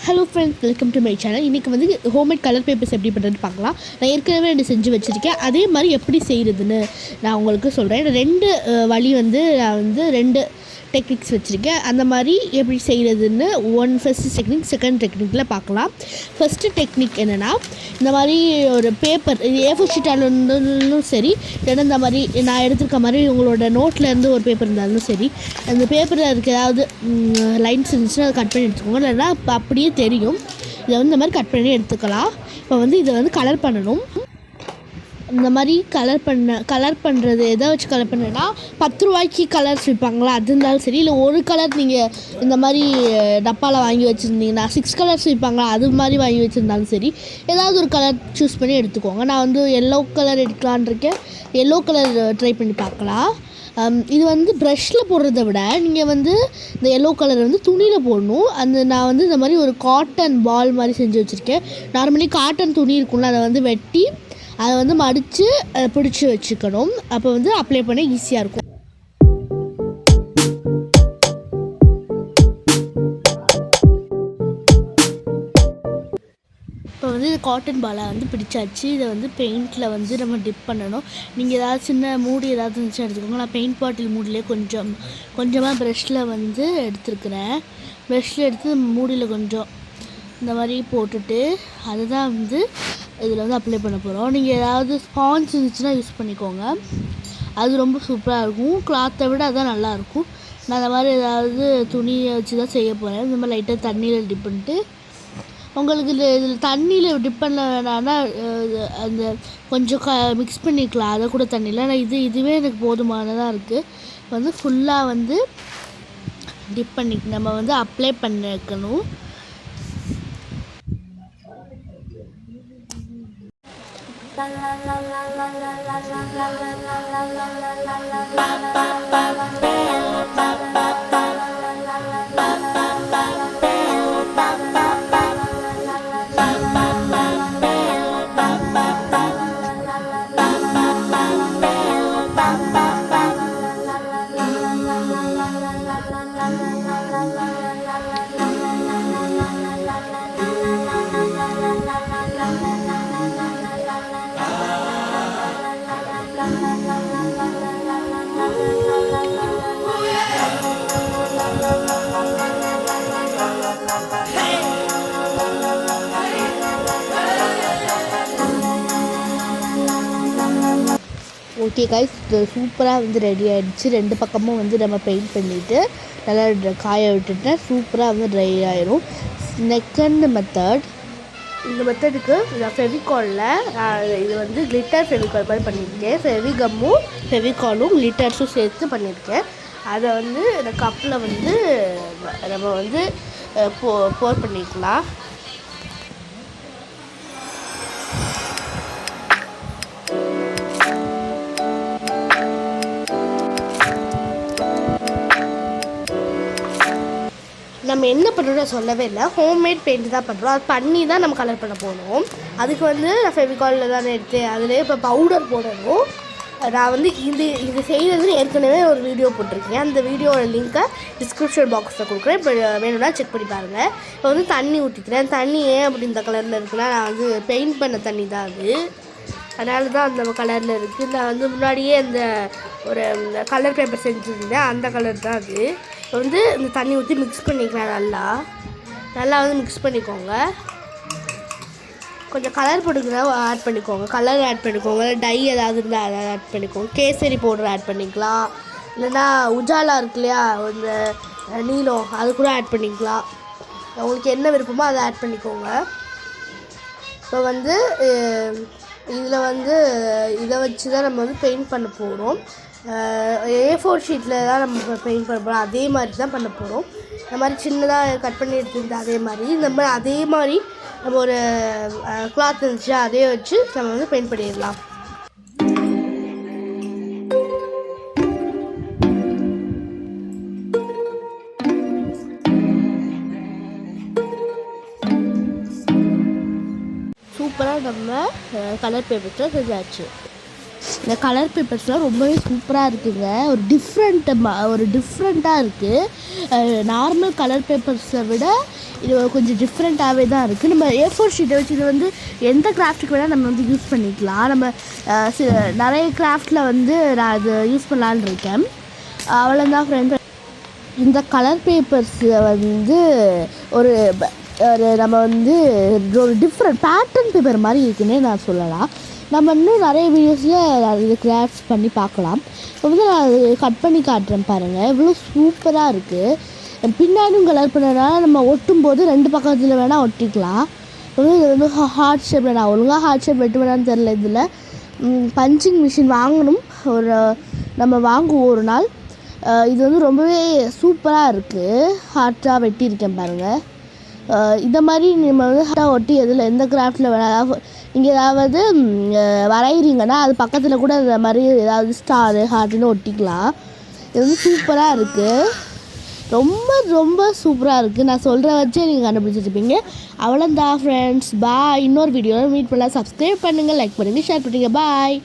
Hello friends, welcome to my channel. இன்றைக்கி வந்து homemade colour papers எப்படி பண்ணுறது பார்க்கலாம். நான் ஏற்கனவே செஞ்சு வச்சுருக்கேன். அதே மாதிரி எப்படி செய்கிறதுன்னு நான் உங்களுக்கு சொல்கிறேன். வழி வந்து நான் வந்து 2 டெக்னிக்ஸ் வச்சுருக்கேன். அந்த மாதிரி எப்படி செய்கிறதுன்னு ஃபஸ்ட்டு டெக்னிக், செகண்ட் டெக்னிக்கில் பார்க்கலாம். ஃபஸ்ட்டு டெக்னிக் என்னென்னா, இந்த மாதிரி ஒரு பேப்பர், A4 ஷீட்டாக இருந்தாலும் சரி, இல்லைன்னா இந்த மாதிரி நான் எடுத்துருக்க மாதிரி உங்களோட நோட்லேருந்து ஒரு பேப்பர் இருந்தாலும் சரி, அந்த பேப்பரில் இருக்க ஏதாவது லைன்ஸ் இருந்துச்சுன்னா அதை கட் பண்ணி எடுத்துக்கோங்க. இல்லைன்னா அப்படியே தெரியும். இதை வந்து இந்த மாதிரி கட் பண்ணி எடுத்துக்கலாம். இப்போ வந்து இதை வந்து கலர் பண்ணணும். இந்த மாதிரி கலர் பண்ணுறது எதை வச்சு கலர் பண்ணுறேன்னா, 10 ரூபாய்க்கு கலர்ஸ் விற்பாங்களா, அது இருந்தாலும் சரி, இல்லை ஒரு கலர் நீங்கள் இந்த மாதிரி டப்பாவில் வாங்கி வச்சுருந்தீங்கன்னா 6 கலர்ஸ் விற்பாங்களா, அது மாதிரி வாங்கி வச்சுருந்தாலும் சரி, ஏதாவது ஒரு கலர் சூஸ் பண்ணி எடுத்துக்கோங்க. நான் வந்து எல்லோ கலர் எடுக்கலான் இருக்கேன். எல்லோ கலர் ட்ரை பண்ணி பார்க்கலாம். இது வந்து ப்ரஷ்ஷில் போடுறத விட நீங்கள் வந்து இந்த எல்லோ கலர் வந்து துணியில் போடணும். நான் வந்து இந்த மாதிரி ஒரு காட்டன் பால் மாதிரி செஞ்சு வச்சுருக்கேன். நார்மலி காட்டன் துணி இருக்கும்ல, அதை வந்து வெட்டி அதை வந்து மடித்து பிடிச்சி வச்சுக்கணும். அப்போ வந்து அப்ளை பண்ண ஈஸியாக இருக்கும். இப்போ வந்து காட்டன் பாலை வந்து பிடிச்சாச்சு. இதை வந்து பெயிண்டில் வந்து நம்ம டிப் பண்ணணும். நீங்கள் ஏதாவது சின்ன மூடி ஏதாவது இருந்துச்சு எடுத்துக்கோங்க. நான் பெயிண்ட் பாட்டில் மூடிலே கொஞ்சமாக ப்ரஷ்ஷில் வந்து எடுத்துருக்குறேன். ப்ரஷ்ஷில் எடுத்து மூடியில் கொஞ்சம் இந்த மாதிரி போட்டுட்டு அதுதான் வந்து இதில் வந்து அப்ளை பண்ண போகிறோம். நீங்கள் ஏதாவது ஸ்பாஞ்ச் இருந்துச்சுன்னா யூஸ் பண்ணிக்கோங்க. அது ரொம்ப சூப்பராக இருக்கும். கிளாத்தை விட அதுதான் நல்லாயிருக்கும். நான் அந்த மாதிரி ஏதாவது துணியை வச்சு தான் செய்ய போகிறேன். இந்த மாதிரி லைட்டாக தண்ணியில் டிப் பண்ணிட்டு, உங்களுக்கு இதில் தண்ணியில் டிப் பண்ண வேணான்னா அந்த கொஞ்சம் மிக்ஸ் பண்ணிக்கலாம், அதை கூட தண்ணியில். ஆனால் இதுவே எனக்கு போதுமானதாக இருக்குது. வந்து ஃபுல்லாக வந்து டிப் பண்ணி நம்ம வந்து அப்ளை பண்ணிக்கணும். ஓகே கைஸ், சூப்பராக வந்து ரெடி ஆகிடுச்சு. 2 பக்கமும் வந்து நம்ம பெயிண்ட் பண்ணிவிட்டு நல்லா காய விட்டுட்டு சூப்பராக வந்து ட்ரை ஆயிரும். செகண்ட் மெத்தட், இந்த மெத்தடுக்கு நான் ஃபெவிகாலில் இது வந்து கிளிட்டர் ஃபெவிகால் மாதிரி பண்ணியிருக்கேன். ஃபெவிகம்மும் ஃபெவிகாலும் கிளிட்டர்ஸும் சேர்த்து பண்ணியிருக்கேன். அதை வந்து இந்த கப்பில் வந்து நம்ம வந்து போர் பண்ணிக்கலாம். நம்ம என்ன பண்ணுறோம் சொல்லவே இல்லை. ஹோம்மேட் பெயிண்ட் தான் பண்ணுறோம். அது பண்ணி தான் நம்ம கலர் பண்ண போகணும். அதுக்கு வந்து நான் ஃபெவிகாலில் தானே எடுத்தேன். அதிலே இப்போ பவுடர் போடணும். நான் வந்து இது செய்கிறதுன்னு ஏற்கனவே ஒரு வீடியோ போட்டிருக்கேன். அந்த வீடியோட லிங்க்கை டிஸ்கிரிப்ஷன் பாக்ஸில் கொடுக்குறேன். இப்போ வேணும்னா செக் பண்ணி பாருங்கள். இப்போ வந்து தண்ணி ஊற்றிக்கிறேன். தண்ணி ஏன் அப்படி இந்த கலரில் இருக்குன்னா, நான் வந்து பெயிண்ட் பண்ண தண்ணி தான் அது, அதனால தான் அந்த கலரில் இருக்குது. நான் வந்து முன்னாடியே அந்த ஒரு கலர் பேப்பர் செஞ்சுருந்தேன், அந்த கலர் தான் அது. இப்போ வந்து இந்த தண்ணி ஊற்றி மிக்ஸ் பண்ணிக்கலாம். நல்லா வந்து மிக்ஸ் பண்ணிக்கோங்க. கொஞ்சம் கலர் போட்டுக்கிறத ஆட் பண்ணிக்கோங்க. கலர் ஆட் பண்ணிக்கோங்க. டை ஏதாவது இருந்தால் அதை ஆட் பண்ணிக்கோங்க. கேசரி பவுடர் ஆட் பண்ணிக்கலாம். இல்லைன்னா உஜாலா இருக்கு இல்லையா, இந்த நீலம், அது கூட ஆட் பண்ணிக்கலாம். உங்களுக்கு என்ன விருப்பமோ அதை ஆட் பண்ணிக்கோங்க. இப்போ வந்து இதில் வந்து இதை வச்சு தான் நம்ம வந்து பெயிண்ட் பண்ண போகிறோம். A4 ஷீட்டில் தான் நம்ம பெயிண்ட் பண்ண போகிறோம். அதே மாதிரி தான் பண்ண போகிறோம். இந்த மாதிரி சின்னதாக கட் பண்ணி எடுத்துக்கிட்டு அதே மாதிரி நம்ம ஒரு கிளாத் இருந்துச்சு, அதே வச்சு நம்ம வந்து பெயிண்ட் பண்ணிடலாம். சூப்பராக நம்ம கலர் பேப்பர்ஸில் செஞ்சாச்சு. இந்த கலர் பேப்பர்ஸ்லாம் ரொம்பவே சூப்பராக இருக்குங்க. ஒரு டிஃப்ரெண்ட்டாக இருக்குது. நார்மல் கலர் பேப்பர்ஸை விட இது கொஞ்சம் டிஃப்ரெண்ட்டாகவே தான் இருக்குது. நம்ம A4 ஷீட்டை வச்சு இது வந்து எந்த கிராஃப்ட்டுக்கு வேணால் நம்ம வந்து யூஸ் பண்ணிக்கலாம். நம்ம நிறைய கிராஃப்டில் வந்து நான் அது யூஸ் பண்ணலான்னு இருக்கேன். அவ்வளோதான் ஃப்ரெண்ட். இந்த கலர் பேப்பர்ஸில் வந்து ஒரு நம்ம வந்து ஒரு டிஃப்ரெண்ட் பேட்டர்ன் பேப்பர் மாதிரி இருக்குன்னே நான் சொல்லலாம். நம்ம இன்னும் நிறைய வீடியோஸில் இது கிராஃப்ட்ஸ் பண்ணி பார்க்கலாம். இப்போ வந்து நான் அது கட் பண்ணி காட்டுறேன் பாருங்கள். இவ்வளோ சூப்பராக இருக்குது. பின்னாடியும் கலர் பண்ணனால நம்ம ஒட்டும் போது 2 பக்கத்தில் வேணால் ஒட்டிக்கலாம். இது வந்து ஹார்ட் ஷேப்பில் நான் ஒழுங்காக ஹார்ட் ஷேப் வெட்டு வேணான்னு தெரில. இதில் பஞ்சிங் மிஷின் வாங்கணும். நம்ம வாங்குவோம் ஒரு நாள். இது வந்து ரொம்பவே சூப்பராக இருக்குது. ஹார்ட்டாக வெட்டியிருக்கேன் பாருங்கள். இந்த மாதிரி நம்ம வந்து ஹார்ட்டாக ஒட்டி எந்த கிராஃப்டில் வேணால் நீங்கள் ஏதாவது வரைகிறீங்கன்னா அது பக்கத்தில் கூட இந்த மாதிரி ஏதாவது ஸ்டாரு ஹார்ட்டுன்னு ஒட்டிக்கலாம். இது வந்து சூப்பராக இருக்குது. ரொம்ப ரொம்ப சூப்பராக இருக்குது. நான் சொல்கிற வச்சே நீங்கள் கண்டுபிடிச்சிருப்பீங்க. அவ்வளோதான் ஃப்ரெண்ட்ஸ். பாய். இன்னொரு வீடியோவில் மீட் பண்ணலாம். சப்ஸ்கிரைப் பண்ணுங்கள், லைக் பண்ணுங்கள், ஷேர் பண்ணுங்கள். பாய்.